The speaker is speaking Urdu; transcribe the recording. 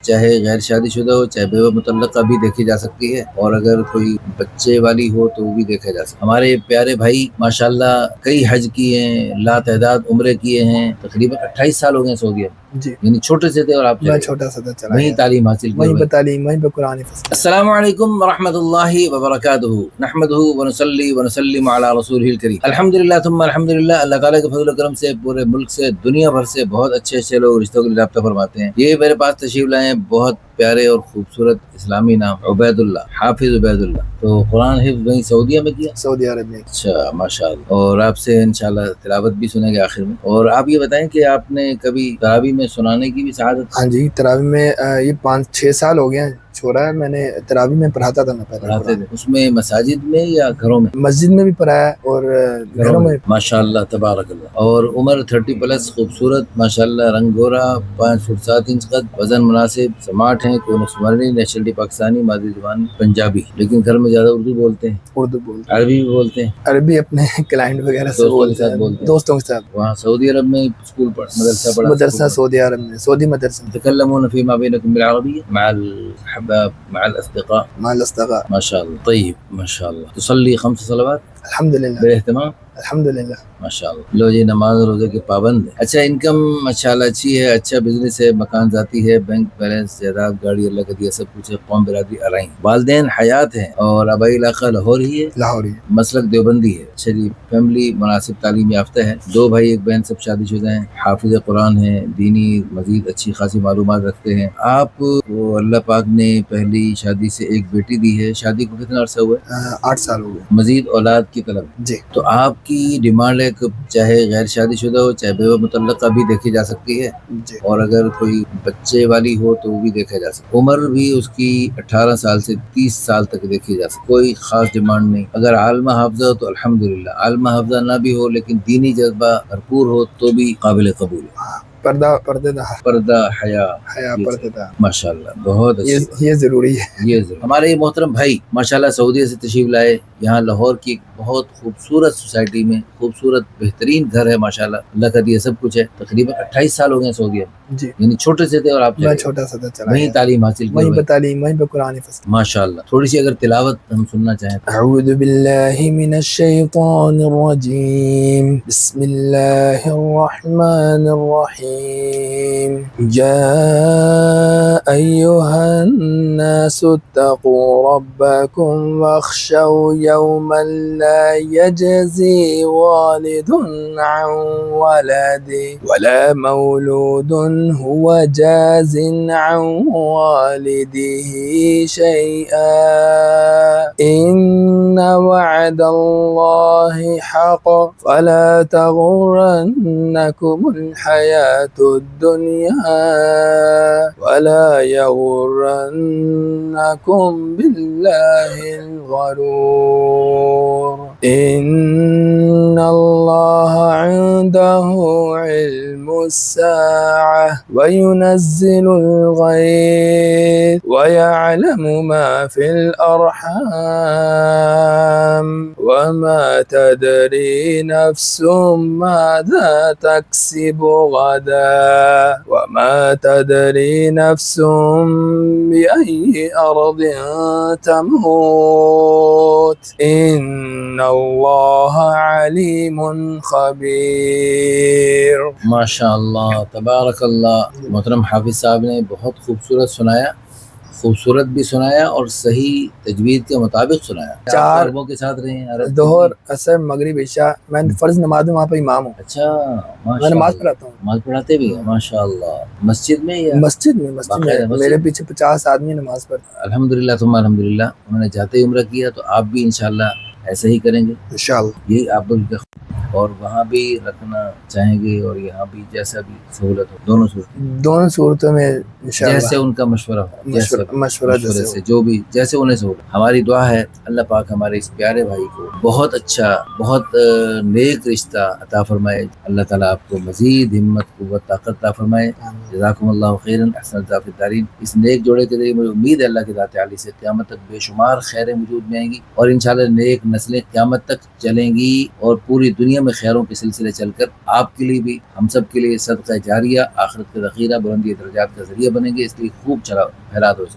چاہے غیر شادی شدہ ہو چاہے بیوہ مطلقہ بھی دیکھی جا سکتی ہے، اور اگر کوئی بچے والی ہو تو وہ بھی دیکھا جا سکتا ہے۔ ہمارے پیارے بھائی ماشاءاللہ کئی حج کیے ہیں، لا تعداد عمرے کیے ہیں، تقریباً 28 سال ہو گئے سعودیہ جی یعنی چھوٹے سے تھے اور آپ میں چھوٹا سا تھا، چلا وہیں گیا تعلیم حاصل کی وہیں ہوئی۔ پہ تعلیم، وہیں پہ قرآن فصل۔ السلام علیکم ورحمۃ اللہ وبرکاتہ، نحمدہ ونصلی ونسلم علی رسولہ الکریم۔ الحمدللہ ثم الحمدللہ، اللہ تعالیٰ کے فضل و کرم سے پورے ملک سے دنیا بھر سے بہت اچھے لوگ رشتوں کے لیے رابطہ فرماتے ہیں۔ یہ میرے پاس تشریف لائے ہیں بہت پیارے اور خوبصورت اسلامی نام، عبید اللہ، حافظ عبید اللہ۔ تو قرآن حفظ وہیں سعودیہ میں کیا؟ سعودی عرب میں۔ اچھا ماشاء اللہ، اور آپ سے انشاءاللہ تلاوت بھی سنیں گے آخر میں۔ اور آپ یہ بتائیں کہ آپ نے کبھی تراویح میں سنانے کی بھی سعادت؟ ہاں جی، تراویح میں یہ 5-6 سال ہو گئے ہیں چھوڑا ہے میں نے، تراویح میں پڑھاتا تھا میں پہلے پڑھاتے تھے اس میں مساجد میں یا گھروں میں؟ مسجد میں بھی پڑھایا ہے اور گھروں میں۔ ماشاءاللہ تبارک اللہ۔ اور عمر 30+، خوبصورت ماشاءاللہ، رنگ گورا، 5 فٹ 7 انچ قد، وزن مناسب، سمارٹ ہیں، کوئی نسوانی، نیشنلٹی پاکستانی، مادری زبان پنجابی، لیکن گھر میں زیادہ اردو بولتے ہیں؟ اردو بولتے ہیں، عربی بھی بولتے ہیں؟ عربی اپنے کلائنٹ وغیرہ سے بولتے ہیں، دوستوں کے ساتھ۔ وہاں سعودی عرب میں اسکول مدرسہ پڑھا؟ مدرسہ سعودی عرب میں، سعودی مدرسہ میں۔ تتكلمون فيما بينكم بالعربية مع الأحباب مع الأصدقاء؟ مع الأصدقاء ما شاء الله. طيب ما شاء الله. تصلي 5 صلوات الحمد للہ، بالاهتمام؟ الحمد للہ۔ ماشاء اللہ، لو جی نماز روزے کے پابند ہیں۔ اچھا انکم ماشاءاللہ اچھی ہے، اچھا بزنس ہے، مکان ذاتی ہے، بینک بیلنس، جائیداد، گاڑی اللہ کا دیا سب کچھ ہے، قوم برادری ارائیں، والدین حیات ہیں، اور آبائی علاقہ لاہور ہی ہے؟ لاہور ہی۔ مسلک دیوبندی ہے۔ اچھا جی، فیملی مناسب تعلیم یافتہ ہے، 2 بھائی 1 بہن، سب شادی شدہ ہیں، حافظ قرآن ہیں، دینی مزید اچھی خاصی معلومات رکھتے ہیں۔ آپ کو اللہ پاک نے پہلی شادی سے 1 بیٹی دی ہے، شادی کو کتنا عرصہ ہوا ہے؟ 8 سال ہو گئے۔ مزید اولاد کی طلب جی۔ تو آپ کی ڈیمانڈ ہے کہ چاہے غیر شادی شدہ ہو چاہے بیوہ مطلقہ بھی دیکھی جا سکتی ہے، جی۔ اور اگر کوئی بچے والی ہو تو وہ بھی دیکھا جا سکتا ہے۔ عمر بھی اس کی 18 سال سے 30 سال تک دیکھی جا سکتی، کوئی خاص ڈیمانڈ نہیں۔ اگر عالمہ حافظہ ہو تو الحمدللہ، عالمہ حافظہ نہ بھی ہو لیکن دینی جذبہ بھرپور ہو تو بھی قابل قبول ہے۔ پردہ حیا پردہ تھا، ماشاءاللہ، بہت اچھی، یہ ضروری ہے۔ یہ ضرور۔ ہمارے یہ محترم بھائی ماشاءاللہ سعودیہ سے تشریف لائے، یہاں لاہور کی بہت خوبصورت سوسائٹی میں خوبصورت بہترین گھر ہے ماشاءاللہ، اللہ کا دیا سب کچھ ہے، تقریباً 28 سال ہو گئے سعودیہ جی یعنی چھوٹے سے تھے اور آپ میں چھوٹا سا تھا، چلا وہیں گیا تعلیم حاصل کی وہیں پہ تعلیم، وہیں پہ قرآن فصل۔ ماشاءاللہ۔ تھوڑی سی اگر تلاوت ہم سننا چاہیں تو؟ اعوذ باللہ من الشیطان الرجیم، بسم اللہ الرحمن الرحیم، یا ایہا الناس اتقوا ربکم واخشوا یوما لا یجزی والد عن ولده ولا مولود هو جاز عن والده شيئا إن وعد الله حق فلا تغرنكم الحياة الدنيا ولا يغرنكم بالله الغرور إن الله عنده علم الساعة وينزل الغيث ويعلم ما في الأرحام وما تدري نفس ماذا تكسب غدا وما تدري نفس بأي أرض تموت إن الله علیم خبیر۔ ماشاءاللہ تبارک اللہ۔ محترم حافظ صاحب نے بہت خوبصورت سنایا، خوبصورت بھی سنایا اور صحیح تجوید کے مطابق سنایا۔ 4 عربوں کے ساتھ رہے ہیں؟ ظہر، عصر، مغرب، عشاء، میں فرض نماز میں وہاں پہ امام ہوں۔ اچھا میں نماز پڑھاتا ہوں۔ نماز پڑھاتے بھی ہیں؟ ماشاءاللہ۔ مسجد میں یا مسجد میں میرے پیچھے 50 آدمی نماز پڑھتے ہیں۔ الحمدللہ ثم الحمدللہ۔ انہوں نے جاتے ہی عمرہ کیا تو آپ بھی انشاءاللہ ایسے ہی کریں گے انشاءاللہ۔ یہی آپ لوگ کا، اور وہاں بھی رکھنا چاہیں گے اور یہاں بھی، جیسا بھی سہولت ہو، دونوں صورتوں میں انشاءاللہ جیسے ان کا مشورہ ہو، مشورہ سے جو بھی جیسے انہیں سہولت۔ ہماری دعا ہے اللہ پاک ہمارے اس پیارے بھائی کو بہت اچھا، بہت نیک رشتہ عطا فرمائے، اللہ تعالیٰ آپ کو مزید ہمت، قوت، طاقت عطا فرمائے۔ جزاکم اللہ خیرن، احسن اللہ فی الدارین۔ اس نیک جوڑے کے ذریعے مجھے امید ہے اللہ کی ذات عالی سے قیامت تک بے شمار خیریں وجود میں آئیں گی، اور انشاءاللہ نیک نسلیں قیامت تک چلیں گی، اور پوری دنیا دنیا میں خیروں کے سلسلے چل کر آپ کے لیے بھی ہم سب کے لیے صدقہ جاریہ، آخرت کا ذخیرہ، بلندی درجات کا ذریعہ بنیں گے، اس لیے خوب چلا پھیلا دو اس کو۔